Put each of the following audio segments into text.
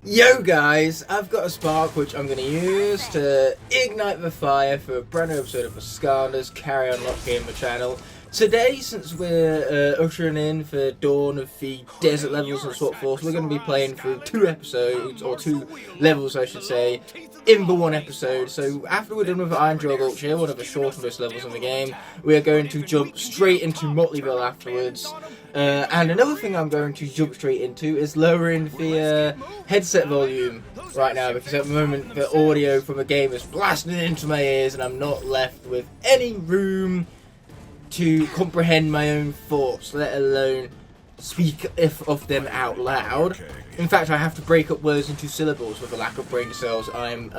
Yo guys, I've got a spark which I'm going to use to ignite the fire for a brand new episode of the Skylanders carryon Locke here on the channel. Today, since we're ushering in for dawn of the desert levels and Swap Force, we're going to be playing through 2 episodes, or 2 levels I should say, in the 1 episode. So after we're done with Iron Jog Ultra, one of the shortest levels in the game, we are going to jump straight into Motleyville afterwards. And another thing I'm going to jump straight into is lowering the headset volume right now, because at the moment the audio from the game is blasting into my ears and I'm not left with any room to comprehend my own thoughts, let alone speak of them out loud. In fact, I have to break up words into syllables with a lack of brain cells I'm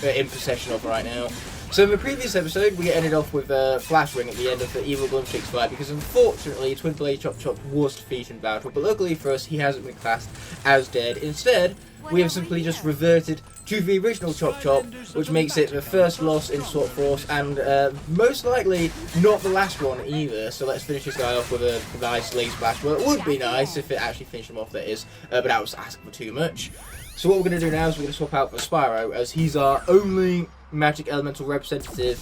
in possession of right now. So in the previous episode, we ended off with a flash ring at the end of the Evil Glimpse fight, because unfortunately Twin Blade Chop Chop was defeated in battle, but luckily for us he hasn't been classed as dead. Instead, we have simply just reverted to the original Chop Chop, which makes it the first loss in Swap Force, and most likely not the last one either. So let's finish this guy off with a nice laser blast. Well, it would be nice if it actually finished him off, that is, but that was asking for too much. So what we're going to do now is we're going to swap out for Spyro, as he's our only magic elemental representative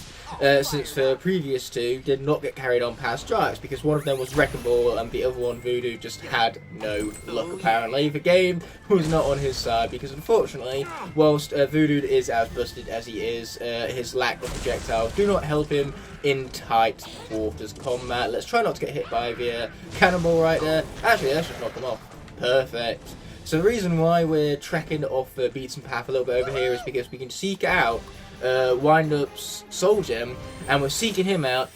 since the previous 2 did not get carried on past Giants, because one of them was Wrecking Ball and the other one, Voodoo, just had no luck apparently. The game was not on his side, because unfortunately, whilst Voodoo is as busted as he is, his lack of projectiles do not help him in tight quarters combat. Let's try not to get hit by the cannonball right there. Actually, let's just knock him off. Perfect. So the reason why we're trekking off the beaten path a little bit over here is because we can seek out Wind-Up's Soul Gem, and we're seeking him out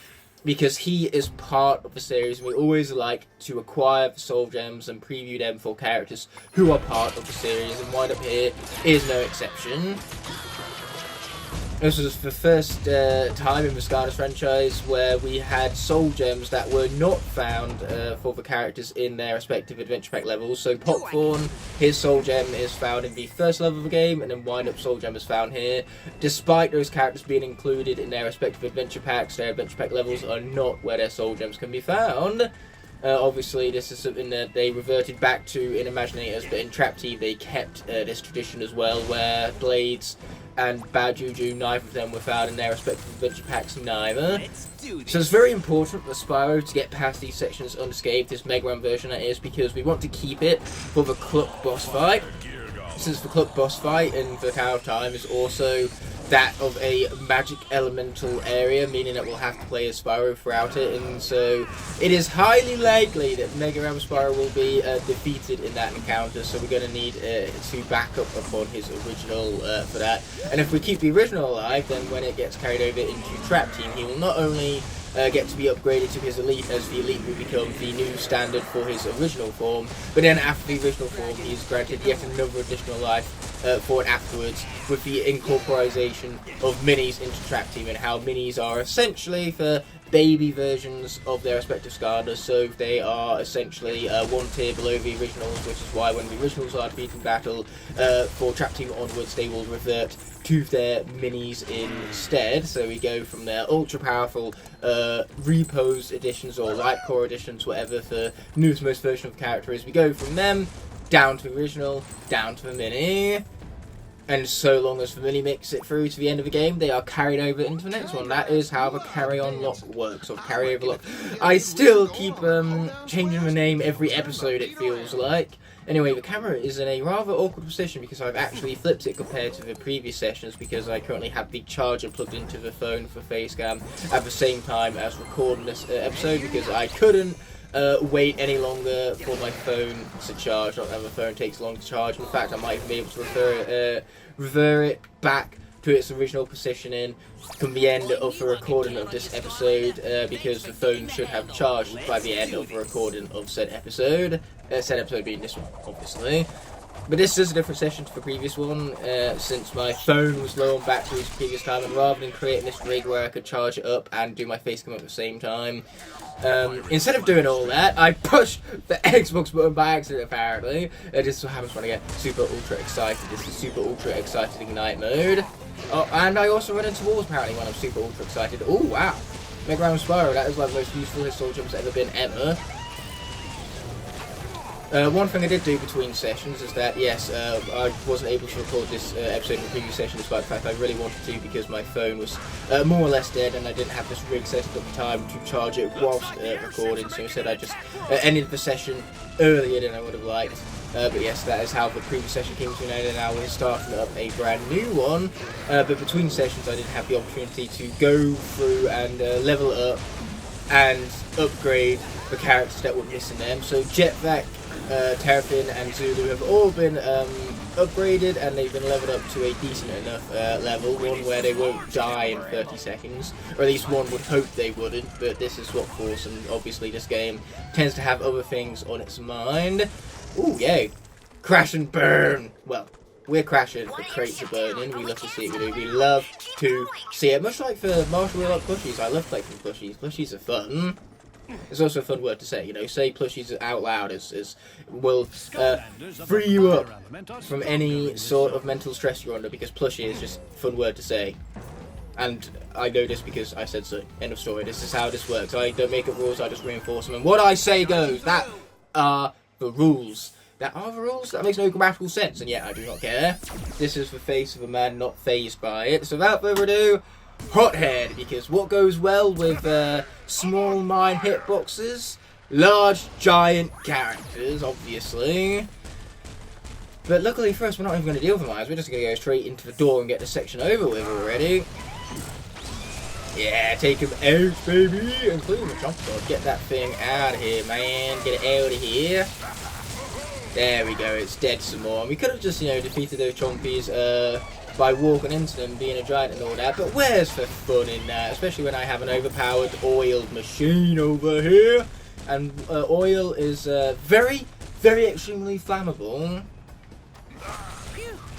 because he is part of the series, and we always like to acquire the Soul Gems and preview them for characters who are part of the series, and Wind-Up here is no exception. This was the first time in the Skylanders franchise where we had Soul Gems that were not found for the characters in their respective Adventure Pack levels. So Popcorn, his Soul Gem is found in the first level of the game, and then Wind-Up Soul Gem is found here. Despite those characters being included in their respective Adventure Packs, their Adventure Pack levels are not where their Soul Gems can be found. Obviously, this is something that they reverted back to in Imaginators, but in Trap Team they kept this tradition as well, where Blades and Bad Juju, neither of them were found in their respective Adventure Packs, neither. So it's very important for Spyro to get past these sections unscathed, this Mega Man version that is, because we want to keep it for the Cluck boss fight. Since the Cluck boss fight in the Tower of Time is also that of a magic elemental area, meaning that we'll have to play as Spyro throughout it, and so it is highly likely that Mega Man Spyro will be defeated in that encounter, so we're going to need to back up upon his original for that. And if we keep the original alive, then when it gets carried over into Trap Team, he will not only get to be upgraded to his Elite, as the Elite will become the new standard for his original form, but then after the original form he's granted yet another additional life for it afterwards, with the incorporation of minis into Trap Team, and how minis are essentially the baby versions of their respective Skylanders, so they are essentially 1 tier below the originals, which is why when the originals are defeated in battle, for Trap Team onwards they will revert to their minis instead. So we go from their ultra powerful repose editions or light core editions, whatever the newest most version of the character is, we go from them down to the original, down to the mini, and so long as the mini makes it through to the end of the game, they are carried over into the next one. That is how the carry-on lock works, or carry-over lock. I still keep changing the name every episode, it feels like. Anyway, the camera is in a rather awkward position because I've actually flipped it compared to the previous sessions, because I currently have the charger plugged into the phone for facecam at the same time as recording this episode, because I couldn't wait any longer for my phone to charge. Not that the phone takes long to charge. In fact, I might even be able to revert it back to its original positioning from the end of the recording of this episode, because the phone should have charged by the end of the recording of said episode. Said episode being this one, obviously. But this is a different session to the previous one, since my phone was low on battery the previous time, and rather than creating this rig where I could charge it up and do my facecam at the same time, instead of doing all that, I pushed the Xbox button by accident apparently. It just so happens when I get super ultra excited. This is super ultra excited Ignite mode. Oh, and I also run into walls apparently when I'm super ultra excited. Oh wow! Mega Man Spyro, that is like the most useful his Soul Gem's ever been ever. One thing I did do between sessions is that, yes, I wasn't able to record this episode in the previous session despite the fact I really wanted to because my phone was more or less dead and I didn't have this rig set up in time to charge it whilst recording, so instead I just ended the session earlier than I would have liked. But yes, that is how the previous session came to an end, and now we're starting up a brand new one. But between sessions I didn't have the opportunity to go through and level up and upgrade the characters that were missing them. So Jetpack, Terrapin and Zulu have all been upgraded, and they've been leveled up to a decent enough level, one where they won't die in 30 seconds, or at least one would hope they wouldn't, but this is what Force, and obviously this game tends to have other things on its mind. Ooh, yay. Crash and burn! Well, we're crashing, the crates are burning, we love to see it, we love to see it. Much like for Marshall We Like Plushies, I love collecting plushies. Plushies are fun. It's also a fun word to say, you know, say plushies out loud will free you up from any sort of mental stress you're under, because plushie is just a fun word to say. And I know this because I said so. End of story. This is how this works. I don't make up rules, I just reinforce them. And what I say goes. That are the rules. That are the rules? That makes no grammatical sense, and yet I do not care. This is the face of a man not fazed by it. So without further ado, Hothead, because what goes well with small mine hitboxes? Large, giant characters, obviously. But luckily for us, we're not even going to deal with mines. We're just going to go straight into the door and get this section over with already. Yeah, take him out, baby! Including the jump sword. Get that thing out of here, man. Get it out of here. There we go, it's dead some more. And we could have just, you know, defeated those chompies by walking into them, being a giant and all that, but where's the fun in that? Especially when I have an overpowered oiled machine over here. And oil is very, very extremely flammable.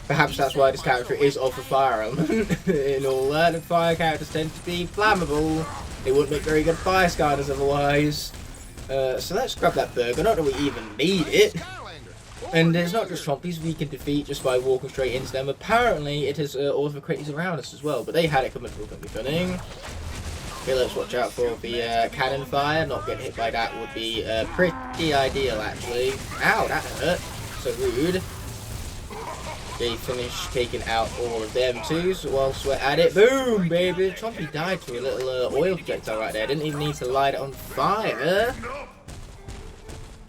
Perhaps that's why this character is of the fire element. In all that, the fire characters tend to be flammable. They wouldn't make very good fire Skyders otherwise. So let's grab that burger, not that we even need it. And there's not just chompies we can defeat just by walking straight into them. Apparently it is all the creatures around us as well, but they had it coming through, couldn't be funny. Okay, let's watch out for the cannon fire. Not getting hit by that would be pretty ideal, actually. Ow, that hurt. So rude. Okay, finish taking out all of them too, so whilst we're at it, boom, baby! Chompy died to a little oil projectile right there. Didn't even need to light it on fire.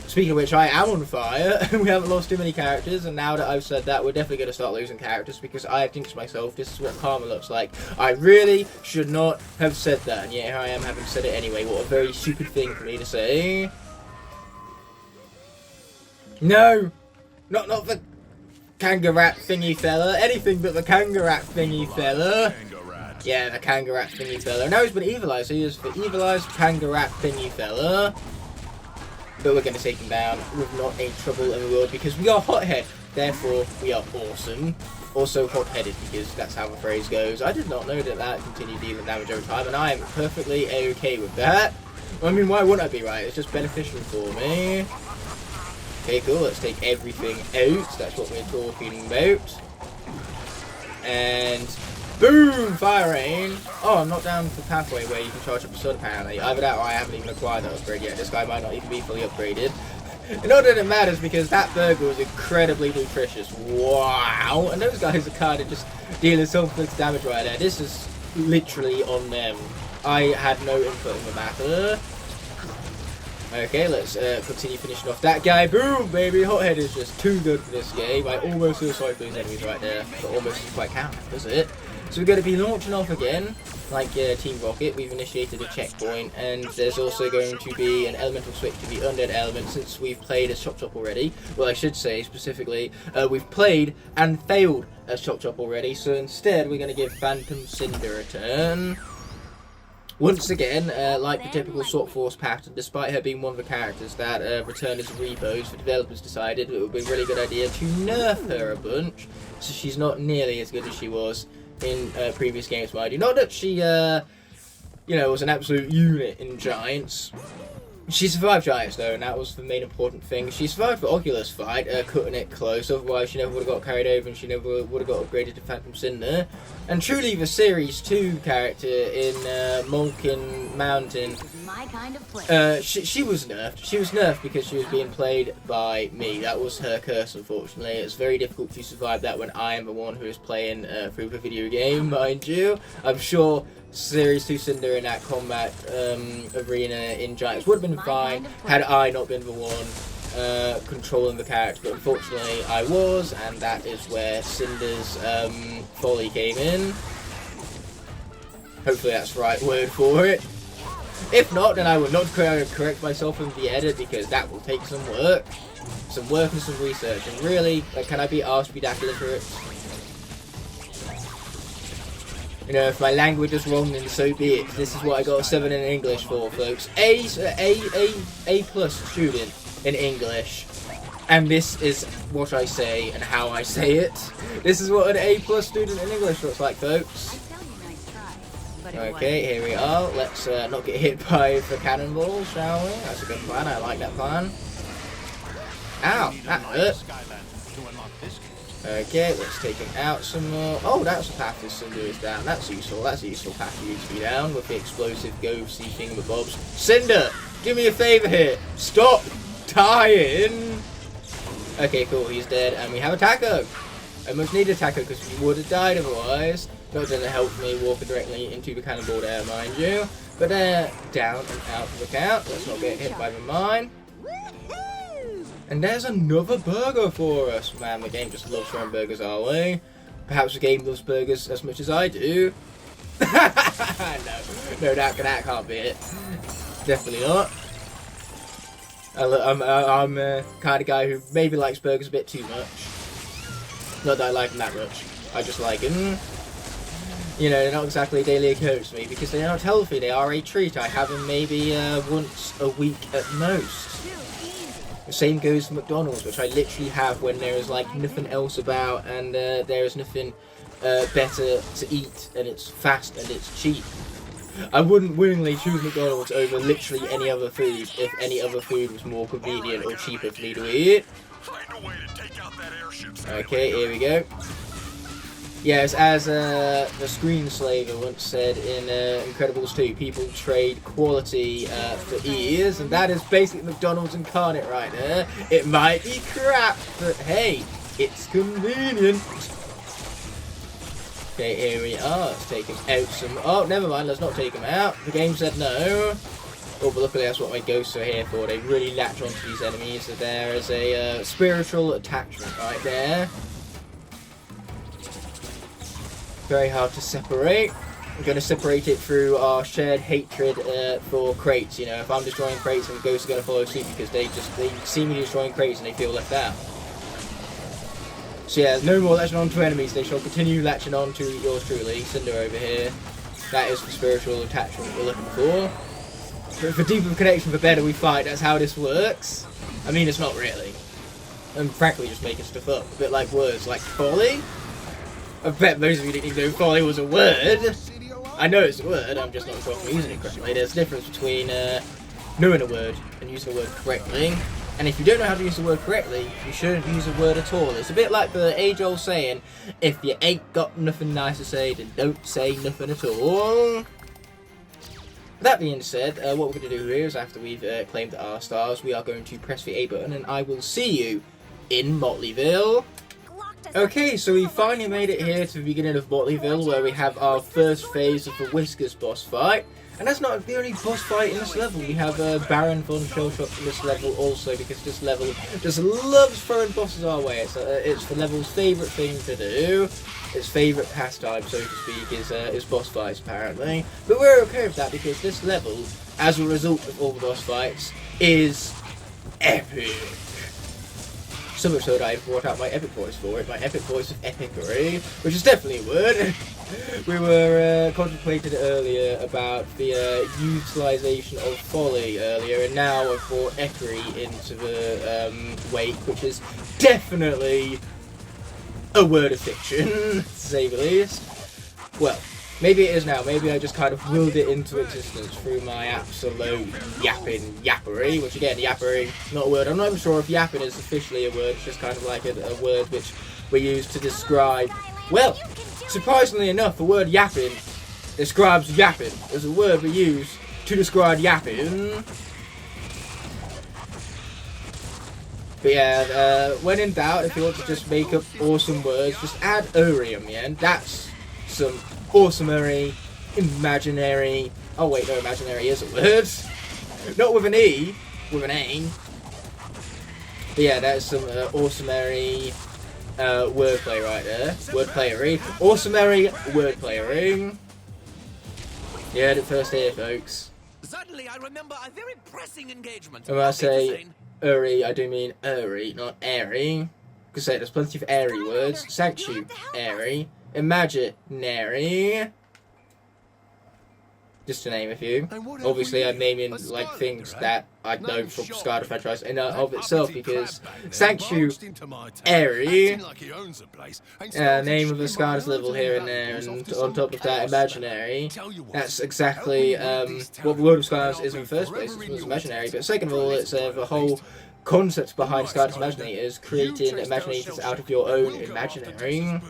Speaking of which, I am on fire. We haven't lost too many characters, and now that I've said that, we're definitely going to start losing characters, because I think to myself, this is what karma looks like. I really should not have said that, and yet here I am having said it anyway. What a very stupid thing for me to say. No! Not the kangaroo thingy fella. Anything but the kangaroo thingy fella. Yeah, the kangaroo thingy fella. Now he's been evilized, so he is the evilized kangaroo thingy fella. But we're going to take him down with not a trouble in the world, because we are Hothead, therefore we are awesome. Also hot-headed, because that's how the phrase goes. I did not know that that continued dealing damage over time, and I am perfectly okay with that. I mean, why wouldn't I be, right? It's just beneficial for me. Okay, cool, let's take everything out, that's what we're talking about. And boom! Fire rain! Oh, I'm not down the pathway where you can charge up a sword apparently. Either that or I haven't even acquired that upgrade yet. This guy might not even be fully upgraded. Not that it matters, because that burger was incredibly nutritious. Wow! And those guys are kind of just dealing self-inflicted damage right there. This is literally on them. I had no input in the matter. Okay, let's continue finishing off that guy. Boom, baby! Hothead is just too good for this game. I almost feel sorry for these enemies right there. But almost doesn't quite count, does it? So we're going to be launching off again, like Team Rocket. We've initiated a checkpoint, and there's also going to be an elemental switch to the undead element, since we've played as Chop Chop already. Well, I should say specifically, we've played and failed as Chop Chop already, so instead we're going to give Phantom Cinder a turn. Once again, like the typical Swap Force pattern, despite her being one of the characters that return as repos, the developers decided it would be a really good idea to nerf her a bunch, so she's not nearly as good as she was in previous games, mind you. Not that she, you know, was an absolute unit in Giants, She survived Giants though, and that was the main important thing. She survived the Oculus fight, cutting it close, otherwise she never would have got carried over and she never would have got upgraded to Phantom Cinder. And truly the Series 2 character in Malkin Mountain, My kind of she was nerfed. She was nerfed because she was being played by me. That was her curse, unfortunately. It's very difficult to survive that when I am the one who is playing through the video game, mind you. I'm sure Series 2 Cinder in that combat arena in Giants would have been fine had I not been the one controlling the character, but unfortunately I was, and that is where Cinder's folly came in. Hopefully that's the right word for it. If not, then I will not correct myself in the edit, because that will take some work and some research, and really, can I be asked to be that illiterate? You know, if my language is wrong, then so be it. This is what I got a 7 in English for, folks. A plus student in English. And this is what I say and how I say it. This is what an A plus student in English looks like, folks. Okay, here we are. Let's not get hit by the cannonball, shall we? That's a good plan. I like that plan. Ow, that hurt. Okay, let's take him out some more. Oh, that's a path this Cinder is down. That's useful. That's a useful path for you to be down with the explosive ghosty thingamabobs. Cinder, do me a favour here. Stop dying. Okay, cool. He's dead, and we have a taco. I must need a taco because he would have died otherwise. That didn't help me walking directly into the cannonball there, mind you. But down and out of the count. Let's not get hit by the mine. And there's another burger for us. Man, the game just loves throwing burgers our way. Perhaps the game loves burgers as much as I do. No, that can't be it. Definitely not. I'm a kind of guy who maybe likes burgers a bit too much. Not that I like them that much. I just like them. You know, they're not exactly a daily occurrence to me because they're not healthy. They are a treat. I have them maybe once a week at most. The same goes for McDonald's, which I literally have when there is like nothing else about and there is nothing better to eat, and it's fast and it's cheap. I wouldn't willingly choose McDonald's over literally any other food if any other food was more convenient or cheaper for me to eat. Okay, here we go. Yes, as the screenslaver once said in Incredibles 2, people trade quality for ease, and that is basically McDonald's incarnate right there. It might be crap, but hey, it's convenient. Okay, here we are. Let's take him out some... Oh, never mind, let's not take him out. The game said no. Oh, but luckily that's what my ghosts are here for. They really latch onto these enemies, so there is a spiritual attachment right there. Very hard to separate. I'm going to separate it through our shared hatred for crates. You know, if I'm destroying crates, then ghosts are going to follow suit because they see me destroying crates and they feel left out. So yeah, no more latching on to enemies. They shall continue latching on to yours truly, Cinder over here. That is the spiritual attachment we're looking for. For deeper connection, the better we fight. That's how this works. I mean, it's not really. I'm frankly just making stuff up. A bit like words like folly. I bet most of you didn't even know folly was a word. I know it's a word, I'm just not sure if I'm using it correctly. There's a difference between knowing a word and using a word correctly. And if you don't know how to use the word correctly, you shouldn't use a word at all. It's a bit like the age-old saying, if you ain't got nothing nice to say, then don't say nothing at all. That being said, what we're going to do here is after we've claimed our stars, we are going to press the A button and I will see you in Motleyville. Okay, so we finally made it here to the beginning of Motleyville, where we have our first phase of the Whiskers boss fight. And that's not the only boss fight in this level. We have Baron von Shellshot in this level also, because this level just loves throwing bosses our way. It's the level's favourite thing to do. Its favourite pastime, so to speak, is boss fights, apparently. But we're okay with that, because this level, as a result of all the boss fights, is epic. So much so that I brought out my epic voice for it, my epic voice of epicery, which is definitely a word. We were contemplating earlier about the utilisation of folly earlier, and now I've brought epicery into the wake, which is definitely a word of fiction, to say the least. Well, Maybe it is now. Maybe I just kind of willed it into existence through my absolute yappery, which again, yappery, not a word. I'm not even sure if yapping is officially a word. It's just kind of like a word which we use to describe. Well, surprisingly enough, the word yapping describes yapping. It's a word we use to describe yapping. But yeah, when in doubt, if you want to just make up awesome words, just add "uri" on the end. That's some awesomery, imaginary. Oh wait, no, imaginary is a word. Not with an E, with an A. But yeah, that's some awesomery wordplay right there. Wordplayery. Awesomery wordplayery. You heard it first here, folks. Suddenly, I remember a very pressing engagement. And when I say Uri, I do mean Uri, not airy. Because there's plenty of airy words. Sanctuary, imaginary. Just to name a few. Obviously, I'm naming like things that I know from Skylanders franchise in and of itself, because Sanctuary, name of the Skylanders level here and there, and on top of that, imaginary. That's exactly what the World of Skylanders is in the first place. It was imaginary, but second of all, it's the whole concept behind Skylanders Imaginary is creating imaginations out of your own imaginary.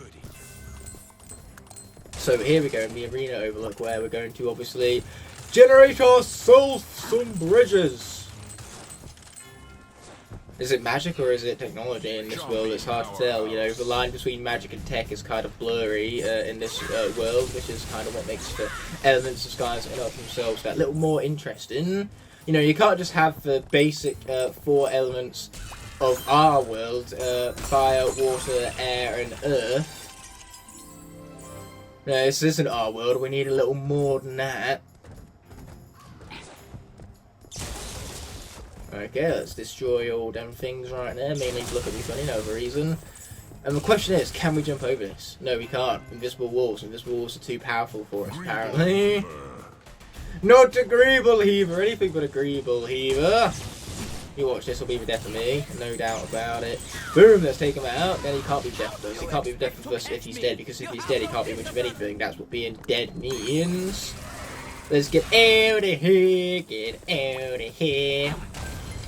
So here we go in the arena overlook, where we're going to obviously generate ourselves some bridges. Is it magic or is it technology in this world? It's hard to tell. You know, the line between magic and tech is kind of blurry in this world, which is kind of what makes the elements of Skylanders in of themselves that little more interesting. You know, you can't just have the basic 4 elements of our world: fire, water, air, and earth. No, this isn't our world. We need a little more than that. Okay, let's destroy all them things right there. Mainly to look at me funny, no other reason. And the question is, can we jump over this? No, we can't. Invisible walls. Invisible walls are too powerful for us, apparently. Not agreeable heaver. Anything but agreeable heaver. You watch, this will be the death of me, no doubt about it. Boom, let's take him out. Then he can't be the death of us. He can't be the death of us if he's dead, because if he's dead, he can't be much of anything. That's what being dead means. Let's get out of here, get out of here.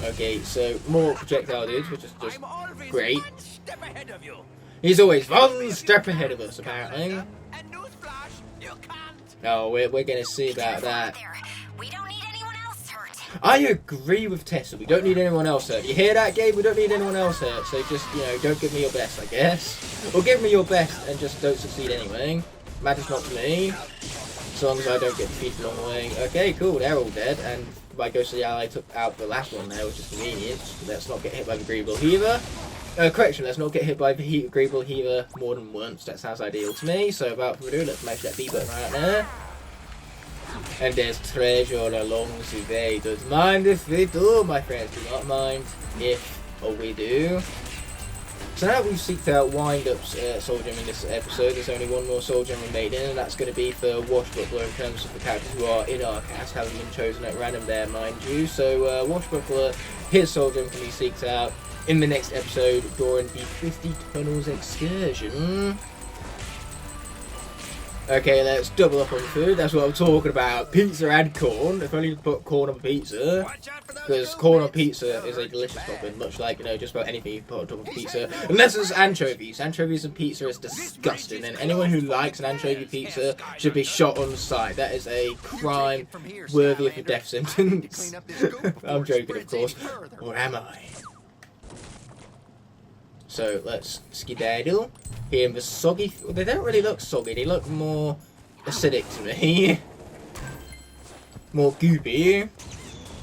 Okay, so more projectile dudes, which is just great. He's always one step ahead of us, apparently. Oh, we're gonna see about that. I agree with Tessa. We don't need anyone else hurt. You hear that, Gabe? We don't need anyone else hurt. So just, you know, don't give me your best, I guess. Or give me your best and just don't succeed anyway. Matters not to me. As long as I don't get defeated along the way. Okay, cool. They're all dead. And my ghostly ally took out the last one there, which is convenient. Let's not get hit by the agreeable heaver. Correction, let's not get hit by the agreeable heaver more than once. That sounds ideal to me. So without further ado, let's mash that B button right there. And there's treasure along the way. Don't mind if we do, my friends. Do not mind if we do. So now we've seeked out Wind-Up's Soul Gem in this episode. There's only one more Soul Gem remaining, and that's going to be for Washbuckler in terms of the characters who are in our cast, having been chosen at random there, mind you. So Washbuckler, his Soul Gem can be seeked out in the next episode during the 50 Tunnels excursion. Okay, let's double up on food. That's what I'm talking about. Pizza and corn. If only you put corn on pizza. Because corn on pizza is a delicious topping, much like, you know, just about anything you put on top of pizza. Unless it's anchovies. Anchovies and pizza is disgusting. And anyone who likes an anchovy pizza should be shot on sight. That is a crime worthy of a death sentence. I'm joking, of course. Or am I? So, let's skedaddle. Here in the soggy... Well, they don't really look soggy. They look more acidic to me. More goopy.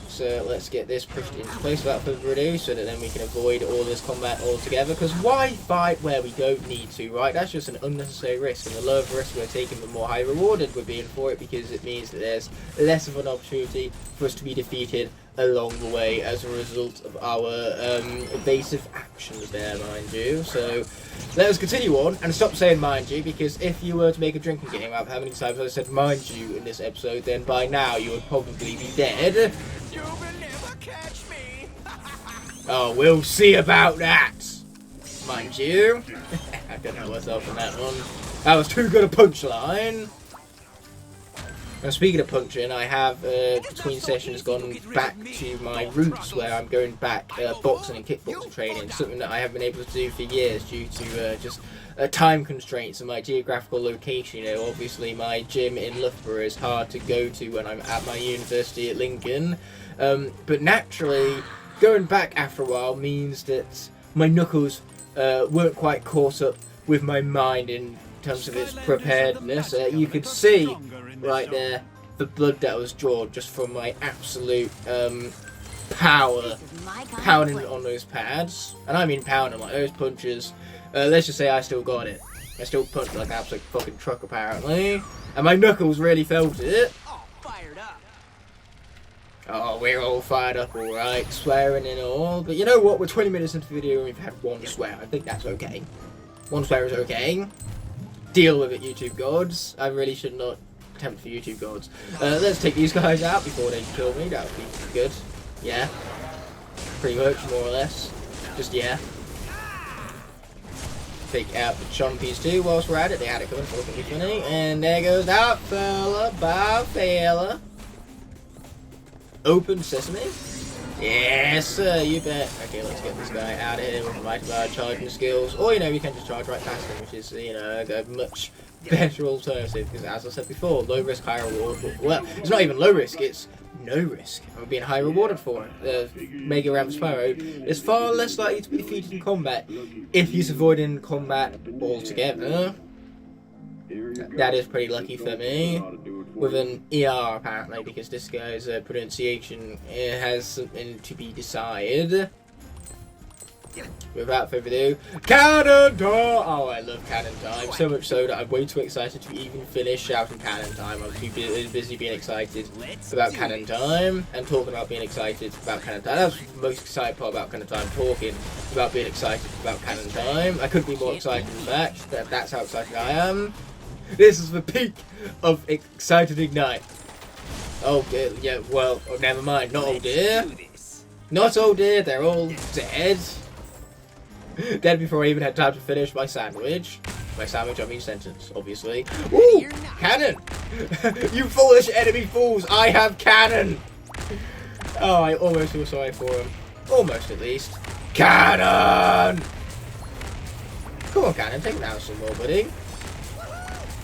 So let's get this pushed into place without further ado, so that then we can avoid all this combat altogether. Because why fight where we don't need to, right? That's just an unnecessary risk. And the lower the risk we're taking, the more high rewarded we're being for it, because it means that there's less of an opportunity for us to be defeated along the way as a result of our evasive actions there, mind you. So let us continue on and stop saying mind you, because if you were to make a drinking game out of how many times I said mind you in this episode, then by now you would probably be dead. You will never catch me. Oh, we'll see about that, mind you. I couldn't help myself on that one. That was too good a punchline. Now, speaking of punching, I have between sessions gone back to my roots where I'm going back boxing and kickboxing training, something that I haven't been able to do for years due to just time constraints and my geographical location. You know, obviously my gym in Loughborough is hard to go to when I'm at my university at Lincoln, but naturally going back after a while means that my knuckles weren't quite caught up with my mind in terms of its preparedness. You could see right there the blood that was drawn just from my absolute power pounding on those pads. And I mean pounding, like those punches. Let's just say I still got it. I still punched like an absolute fucking truck apparently. And my knuckles really felt it. Oh, fired up. Oh, we're all fired up, alright, swearing and all. But you know what? We're 20 minutes into the video and we've had one swear. I think that's okay. One swear is okay. Deal with it, YouTube gods. I really should not attempt for YouTube gods. Let's take these guys out before they kill me. That would be good. Yeah. Pretty much, more or less. Just yeah. Take out the chompies too whilst we're at it. They had it coming, so it's gonna be funny. And there goes that fella. Bye, fella. Open sesame. Yes, sir, you bet. Okay, let's get this guy out of here with my charging skills. Or, you know, you can just charge right past him, which is, you know, a much better alternative. Because, as I said before, low risk, high reward. Well, it's not even low risk, it's no risk. I'm being high rewarded for it. Mega Ram Spyro is far less likely to be defeated in combat if he's avoiding combat altogether. That is pretty lucky for me. With an ER apparently, because this guy's pronunciation has something to be decided. Without further ado, cannon time! Oh, I love cannon time. So much so that I'm way too excited to even finish shouting cannon time. I'm too busy being excited about cannon time and talking about being excited about cannon time. That's the most exciting part about cannon time, talking about being excited about cannon time. I couldn't be more excited than that. That's how excited I am. This is the peak of excited Igknight. Oh dear, yeah, well, oh, never mind. Not oh dear. Not oh dear, they're all dead. Dead before I even had time to finish my sandwich. By sandwich, I mean sentence, obviously. Ooh, cannon! You foolish enemy fools, I have cannon! Oh, I almost feel sorry for him. Almost, at least. Cannon! Come on, cannon, take it down some more, buddy.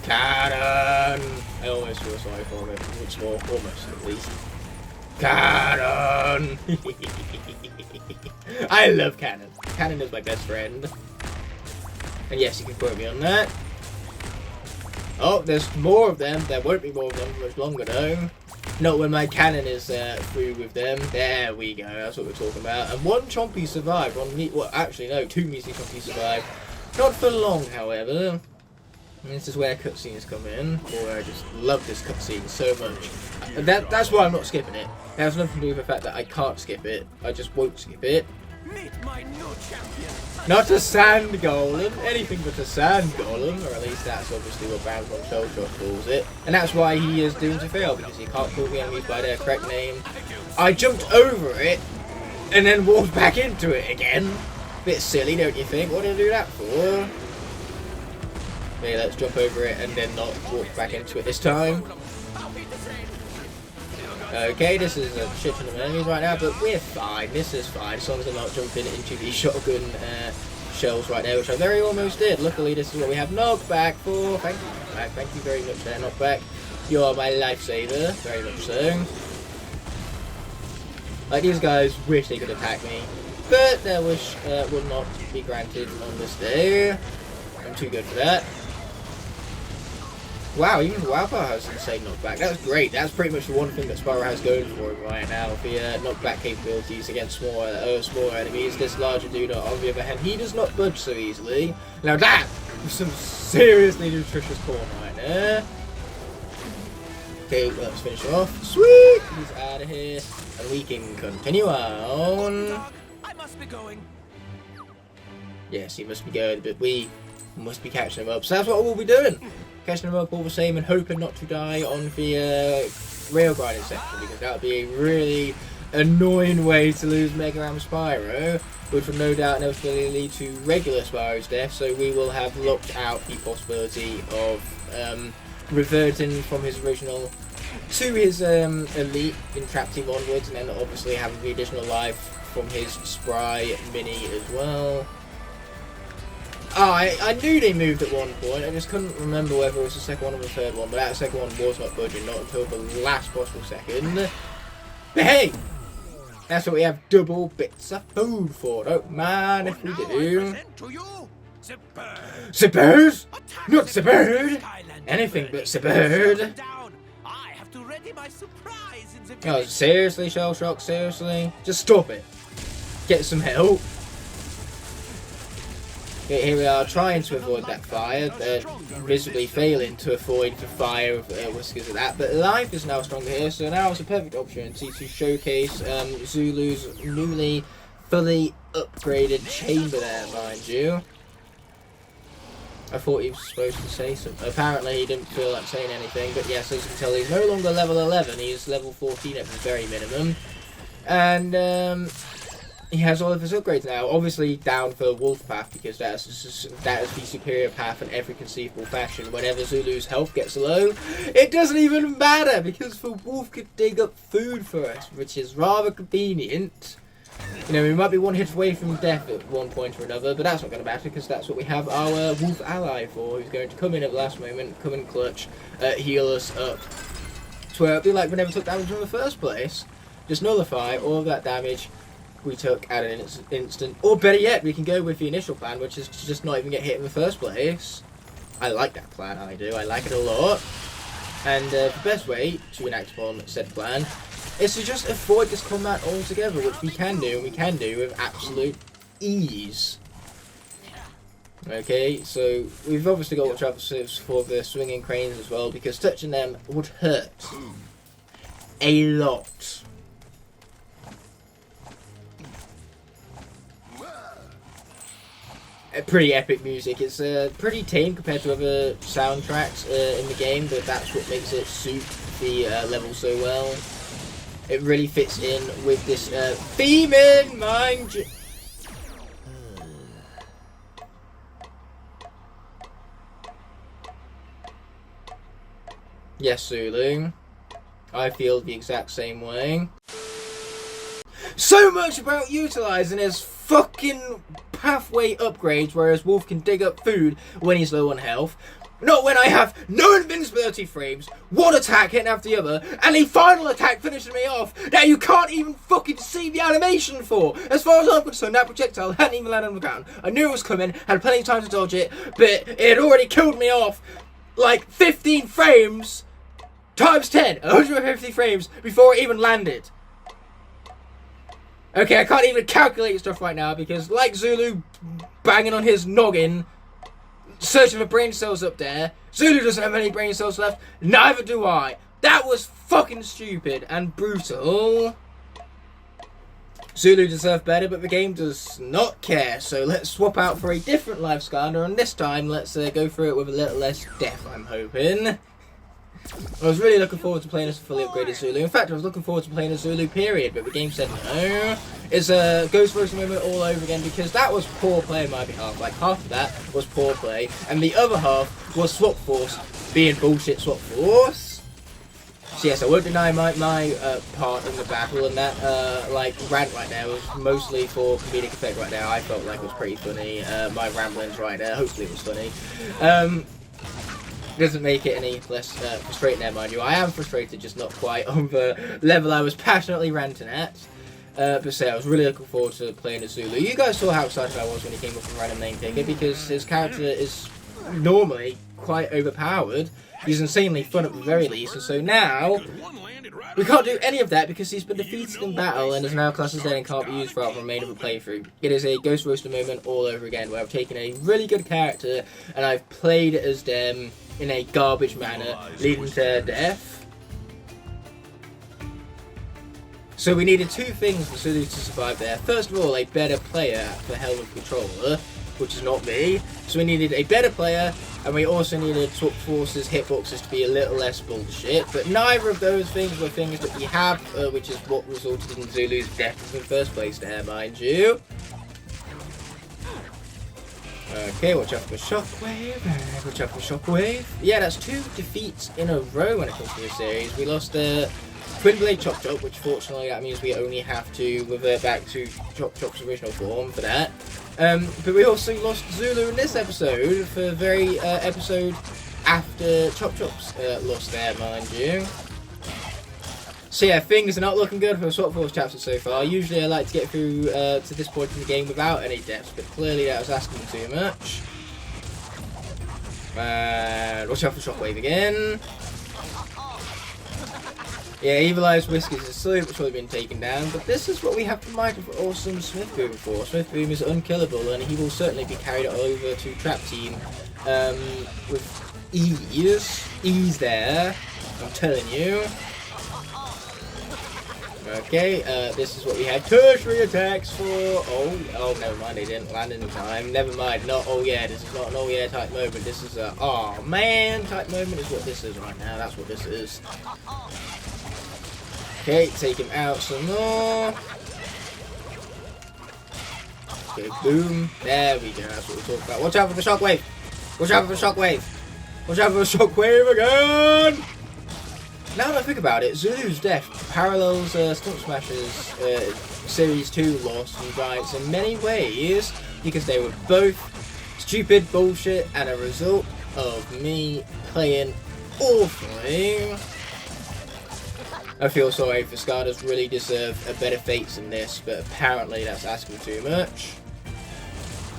Cannon! I almost feel sorry for him once more, almost at least. Cannon! I love cannon. Cannon is my best friend. And yes, you can quote me on that. Oh, there's more of them. There won't be more of them for much longer though. Not when my cannon is through with them. There we go, that's what we're talking about. And one chompy survived. Well, actually no, two measly chompies survived. Not for long, however. And this is where cutscenes come in. Boy, I just love this cutscene so much. That's why I'm not skipping it. It has nothing to do with the fact that I can't skip it. I just won't skip it. Meet my new champion. Not a sand golem, anything but a sand golem, or at least that's obviously what Bam from Shellshot calls it. And that's why he is doomed to fail, because he can't call the enemies by their correct name. I jumped over it, and then walked back into it again. Bit silly, don't you think? What did I do that for? Okay, let's jump over it and then not walk back into it this time. Okay, this is a shit ton of enemies right now, but we're fine. This is fine, as long as I'm not jumping into the shotgun shells right now, which I very almost did. Luckily, this is what we have knockback for. Thank you. Thank you very much there, knockback. You are my lifesaver, very much so. Like, these guys wish they could attack me, but their wish will not be granted on this day. I'm too good for that. Wow, even Wildfire has insane knockback. That's great. That's pretty much the one thing that Spyro has going for him right now. The knockback capabilities against smaller enemies. This larger dude, on the other hand, he does not budge so easily. Now that was some seriously nutritious corn right there. Okay, let's finish him off. Sweet! He's out of here. And we can continue on. I must be going. Yes, he must be going, but we must be catching him up. So that's what we'll be doing. Catching them up all the same and hoping not to die on the rail grinding section, because that would be a really annoying way to lose Mega Ram Spyro, which will no doubt inevitably lead to regular Spyro's death. So we will have locked out the possibility of reverting from his original to his elite in Trap Team onwards, and then obviously having the additional life from his Spry Mini as well. Oh, I knew they moved at one point, I just couldn't remember whether it was the second one or the third one, but that second one was not budging, not until the last possible second. But hey! That's what we have double bits of food for, don't mind if we do. The bird? Not the bird! Anything but the bird. Oh, seriously, Shell Shock, seriously? Just stop it. Get some help. Okay, here we are trying to avoid that fire, visibly failing to avoid the fire of Whiskers of that, but life is now stronger here, so now it's a perfect opportunity to showcase Zulu's newly fully upgraded chamber there, mind you. I thought he was supposed to say something. Apparently he didn't feel like saying anything, but yes, as you can tell, he's no longer level 11, he's level 14 at the very minimum. And he has all of his upgrades now, obviously down for Wolf Path, because that is the superior path in every conceivable fashion. Whenever Zulu's health gets low, it doesn't even matter, because the Wolf could dig up food for us, which is rather convenient. You know, we might be one hit away from death at one point or another, but that's not going to matter, because that's what we have our Wolf ally for, who's going to come in at the last moment, come in clutch, heal us up. To where it'd be like we never took damage in the first place. Just nullify all of that damage we took at an instant. Or better yet, we can go with the initial plan, which is to just not even get hit in the first place. I like that plan, I do. I like it a lot. And the best way to enact upon said plan is to just avoid this combat altogether, which we can do, and we can do with absolute ease. Okay, so we've obviously got to watch out for the swinging cranes as well, because touching them would hurt a lot. Pretty epic music. It's pretty tame compared to other soundtracks in the game, but that's what makes it suit the level so well. It really fits in with this theme in mind. Yes, Zulu. I feel the exact same way. So much about utilising his fucking pathway upgrades, whereas Wolf can dig up food when he's low on health. Not when I have no invincibility frames, one attack hitting after the other, and the final attack finishing me off that you can't even fucking see the animation for. As far as I'm concerned, that projectile hadn't even landed on the ground. I knew it was coming, had plenty of time to dodge it, but it had already killed me off like 15 frames times 10, 150 frames before it even landed. Okay, I can't even calculate stuff right now because, like Zulu banging on his noggin, searching for brain cells up there, Zulu doesn't have any brain cells left, neither do I. That was fucking stupid and brutal. Zulu deserved better, but the game does not care, so let's swap out for a different life Skylander, and this time let's go through it with a little less death, I'm hoping. I was really looking forward to playing as a fully upgraded Zulu. In fact, I was looking forward to playing a Zulu period, but the game said no. It's a Ghost Roasting moment all over again, because that was poor play on my behalf. Like, half of that was poor play, and the other half was Swap Force being bullshit Swap Force. So yes, I won't deny my part in the battle, and that like rant right there was mostly for comedic effect right there. I felt like it was pretty funny. My ramblings right there, hopefully it was funny. Doesn't make it any less frustrating there, mind you. I am frustrated, just not quite on the level I was passionately ranting at. But say, I was really looking forward to playing as Zulu. You guys saw how excited I was when he came up with a random name picker, because his character is normally quite overpowered. He's insanely fun at the very least, and so now we can't do any of that because he's been defeated in battle and is now classed as dead and can't be used throughout the remainder of the playthrough. It is a Ghost Roaster moment all over again, where I've taken a really good character and I've played as them in a garbage manner, leading to death. So we needed two things for Zulu to survive there. First of all, a better player at the helm of controller, which is not me. So we needed a better player, and we also needed Swap Force's hitboxes to be a little less bullshit. But neither of those things were things that we have, which is what resulted in Zulu's death in the first place there, mind you. Okay, watch out for Shockwave. Watch out for Shockwave. Yeah, that's 2 defeats in a row when it comes to this series. We lost Twin Blade Chop Chop, which fortunately that means we only have to revert back to Chop Chop's original form for that. But we also lost Zulu in this episode for the very episode after Chop Chop's lost there, mind you. So yeah, things are not looking good for the Swap Force chapter so far. Usually I like to get through to this point in the game without any deaths, but clearly that was asking too much. And watch out for Shockwave again. Yeah, Evil Eyes Whiskers is slowly but surely been taken down, but this is what we have to mind for awesome Smith Boom for. Smith Boom is unkillable, and he will certainly be carried over to Trap Team with ease. Ease there, I'm telling you. Okay, this is what we had tertiary attacks for. Oh, never mind, they didn't land in time. Never mind, not oh yeah, this is not an oh yeah type moment. This is a oh man type moment is what this is right now. That's what this is. Okay, take him out some more. Okay, boom. There we go, that's what we're talking about. Watch out for the Shockwave! Watch out for the Shockwave! Watch out for the Shockwave again! Now that I think about it, Zulu's death parallels Stump Smashers Series 2 loss from Giants in many ways, because they were both stupid bullshit and a result of me playing awfully. I feel sorry for Skylanders, really deserve a better fate than this, but apparently that's asking too much.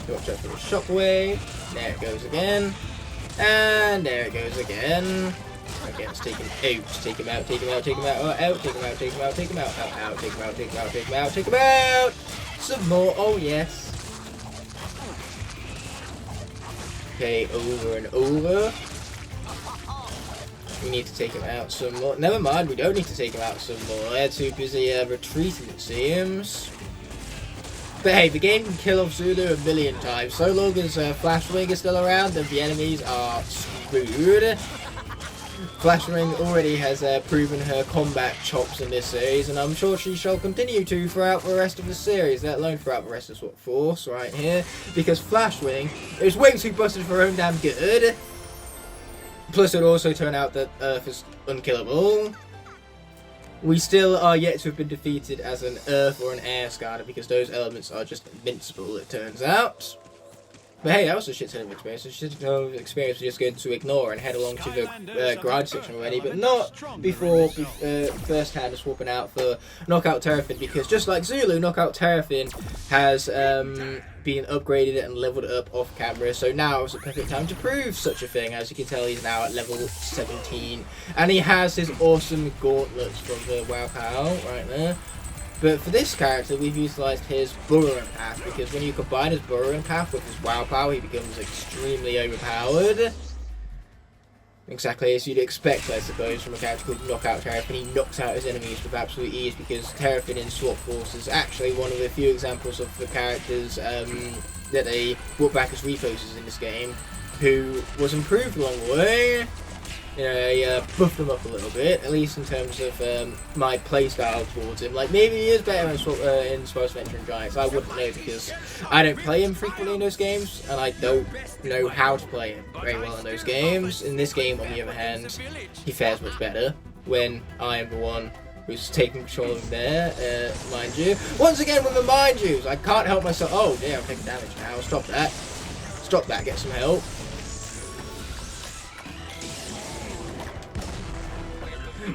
Watch out for the Shockwave. There it goes again. And there it goes again. Okay, let's take him out. Take him out, take him out, take him out, out, take him out, take him out, take him out, out, take him out, take him out, take him out, take him out! Some more, oh yes. Okay, over and over. We need to take him out some more. Never mind, we don't need to take him out some more. They're too busy retreating, it seems. But hey, the game can kill off Zulu a million times. So long as Flashwing is still around, then the enemies are screwed. Flashwing already has proven her combat chops in this series, and I'm sure she shall continue to throughout the rest of the series, let alone throughout the rest of Swap Force right here. Because Flashwing is way too busted for her own damn good. Plus, it would also turn out that Earth is unkillable. We still are yet to have been defeated as an Earth or an Air Skylander, because those elements are just invincible, it turns out. But hey, that was a shit ton of experience. A shit ton of experience we're just going to ignore and head along to the grind section already, but not before first hand swapping out for Knockout Terrafin, because just like Zulu, Knockout Terrafin has been upgraded and leveled up off camera, so now is the perfect time to prove such a thing. As you can tell, he's now at level 17, and he has his awesome gauntlets from the Wow Pow right there. But for this character, we've utilised his Burrowing Path, because when you combine his Burrowing Path with his Wow Power, he becomes extremely overpowered. Exactly as you'd expect, I suppose, from a character called Knockout Terrafin. He knocks out his enemies with absolute ease, because Terrafin in Swap Force is actually one of the few examples of the characters that they brought back as reposes in this game, who was improved along the way. You know, they buffed him up a little bit, at least in terms of my playstyle towards him. Like, maybe he is better in Spice Adventure and Giants. I wouldn't know, because I don't play him frequently in those games, and I don't know how to play him very well in those games. In this game, on the other hand, he fares much better when I am the one who's taking control of him there, mind you. Once again, with the mind yous, I can't help myself. Oh, dear, I'm taking damage now. Stop that. Stop that, get some help.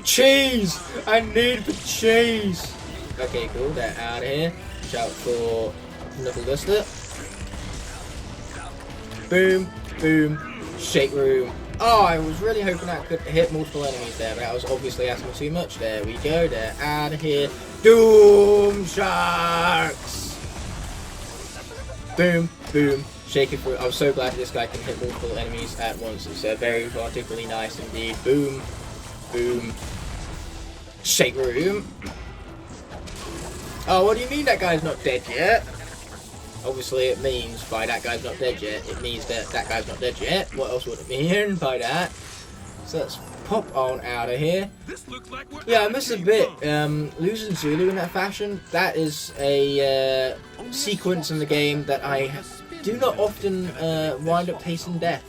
Cheese! I need the cheese! Okay, cool, they're out of here. Watch out for Knuckle Duster. Boom, boom, shake room. Oh, I was really hoping that could hit multiple enemies there, but that was obviously asking too much. There we go, they're out of here. Doom Sharks! Boom, boom, shake it through. I'm so glad this guy can hit multiple enemies at once. It's very particularly nice indeed. Boom. Boom. Shake room. Oh, what do you mean that guy's not dead yet? Obviously it means by that guy's not dead yet, it means that that guy's not dead yet. What else would it mean by that? So let's pop on out of here. Yeah, I must admit, losing Zulu in that fashion, that is a sequence in the game that I do not often wind up tasting death.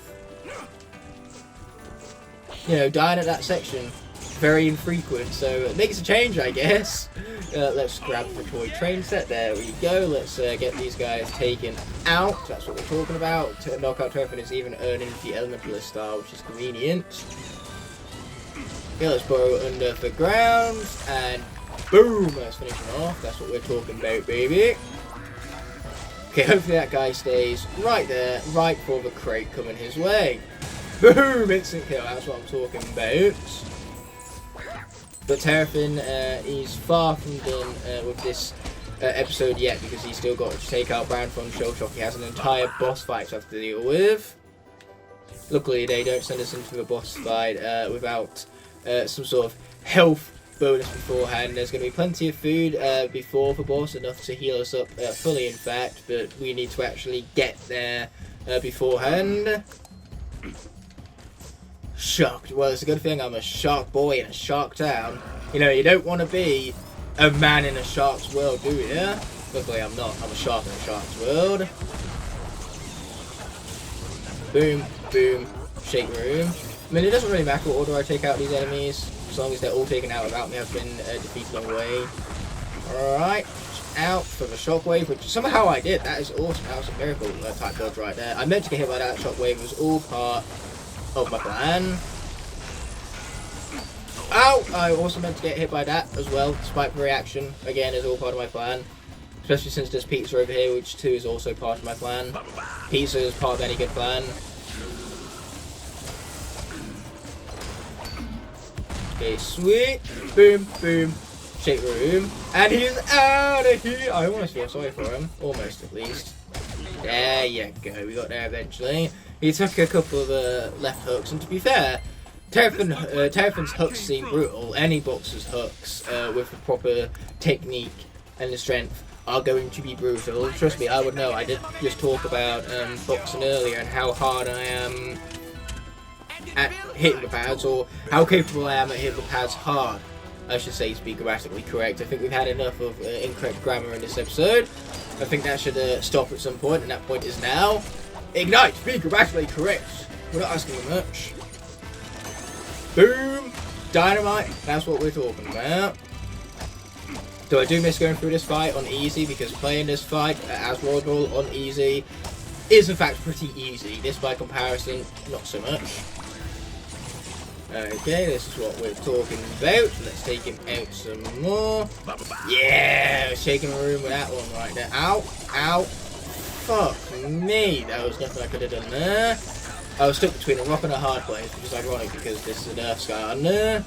You know, dying at that section, very infrequent, so it makes a change, I guess. Let's grab the toy train set, there we go. Let's get these guys taken out, that's what we're talking about. Knockout Terrapin is even earning the Elementalist style, which is convenient. Yeah, let's burrow under the ground, and boom, let's finish him off. That's what we're talking about, baby. Okay, hopefully that guy stays right there, right for the crate coming his way. Boom, instant kill, that's what I'm talking about. But Terrapin, he's far from done with this episode yet, because he's still got to take out Brown from Shellshock. He has an entire boss fight to have to deal with. Luckily, they don't send us into the boss fight without some sort of health bonus beforehand. There's going to be plenty of food before the boss, enough to heal us up fully, in fact, but we need to actually get there beforehand. Shocked. Well, it's a good thing I'm a shark boy in a shark town. You know, you don't want to be a man in a shark's world, do you? Luckily, I'm not. I'm a shark in a shark's world. Boom, boom, shake room. I mean, it doesn't really matter what order I take out these enemies, as long as they're all taken out without me having been defeated on the way. Alright, out for the shockwave, which somehow I did. That is awesome. That was a miracle type dodge right there. I meant to get hit by that shockwave. It was all part of my plan. Ow! I also meant to get hit by that as well. Spike reaction, again, is all part of my plan. Especially since there's pizza over here, which too is also part of my plan. Pizza is part of any good plan. Okay, sweet. Boom, boom. Shake room. And he's out of here. I almost feel sorry for him. Almost, at least. There you go. We got there eventually. He took a couple of left hooks, and to be fair, Terrapin's hooks seem brutal. Any boxer's hooks with the proper technique and the strength are going to be brutal. Trust me, I would know. I did just talk about boxing earlier and how hard I am at hitting the pads, or how capable I am at hitting the pads hard. I should say, to be grammatically correct. I think we've had enough of incorrect grammar in this episode. I think that should stop at some point, and that point is now. Ignite! Be grammatically correct! We're not asking for much. Boom! Dynamite! That's what we're talking about. So I do miss going through this fight on easy, because playing this fight as Royal Brawl on easy is in fact pretty easy. This by comparison, not so much. Okay, this is what we're talking about. Let's take him out some more. Yeah! Shaking the room with that one right there. Ow! Ow! Fuck me! That was nothing I could have done there. I was stuck between a rock and a hard place, which is ironic because this is a Nerf Skylander.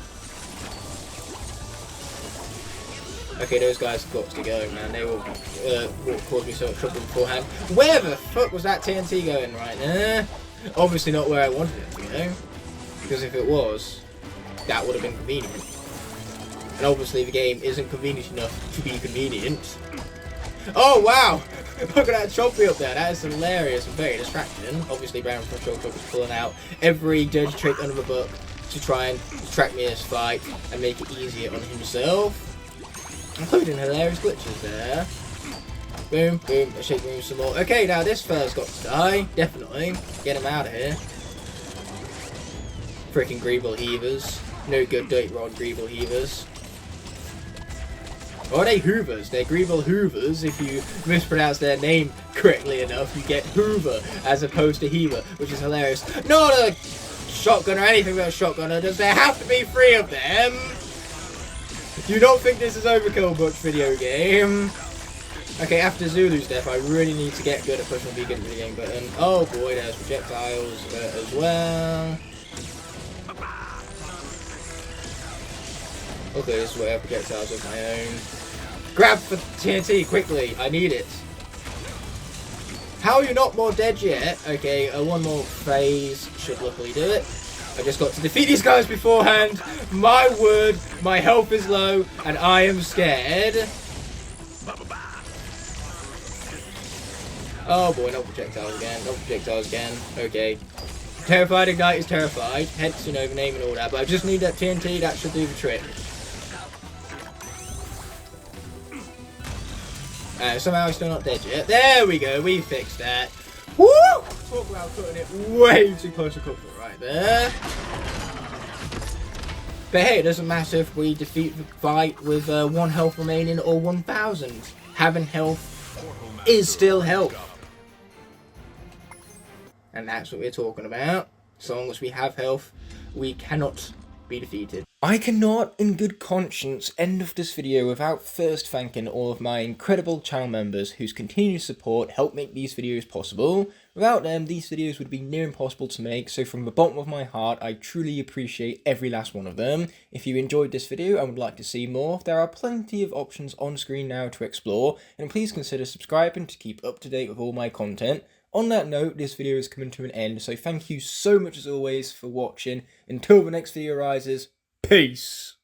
Okay, those guys have got to go, man. They will cause me so much trouble beforehand. Where the fuck was that TNT going right there? Obviously not where I wanted it to go. Because if it was, that would have been convenient. And obviously the game isn't convenient enough to be convenient. Oh wow! Look at that trophy up there. That is hilarious and very distracting. Obviously Brown from Shellshock is pulling out every dirty trick under the book to try and distract me in this fight and make it easier on himself. Including hilarious glitches there. Boom, boom, I shake room some more. Okay, now this fella's got to die. Definitely. Get him out of here. Freaking Greeble Heavers. No good Dirt Rod Greeble Heavers. Or are they Hoovers? They're Greeble Hoovers. If you mispronounce their name correctly enough, you get Hoover as opposed to Heaver, which is hilarious. Not a shotgun or anything but a shotgunner. Does there have to be 3 of them? Do you not think this is overkill, Butch video game? Okay, after Zulu's death, I really need to get good at pushing the video game button. Oh boy, there's projectiles as well. Okay, this is where I have projectiles of my own. Grab for TNT, quickly! I need it. How are you not more dead yet? Okay, one more phase should luckily do it. I just got to defeat these guys beforehand. My word, my health is low, and I am scared. Oh boy, no projectiles again, no projectiles again. Okay. Terrified Ignite is terrified, hence, you know, the name and all that, but I just need that TNT, that should do the trick. Somehow he's still not dead yet. There we go, we fixed that. Woo! Talk about cutting it way too close to comfort right there. But hey, it doesn't matter if we defeat the fight with 1 health remaining or 1,000. Having health is still health. And that's what we're talking about. As long as we have health, we cannot be defeated. I cannot, in good conscience, end off this video without first thanking all of my incredible channel members whose continued support help make these videos possible. Without them, these videos would be near impossible to make, so from the bottom of my heart, I truly appreciate every last one of them. If you enjoyed this video and would like to see more, there are plenty of options on screen now to explore, and please consider subscribing to keep up to date with all my content. On that note, this video is coming to an end, so thank you so much as always for watching. Until the next video arises, peace!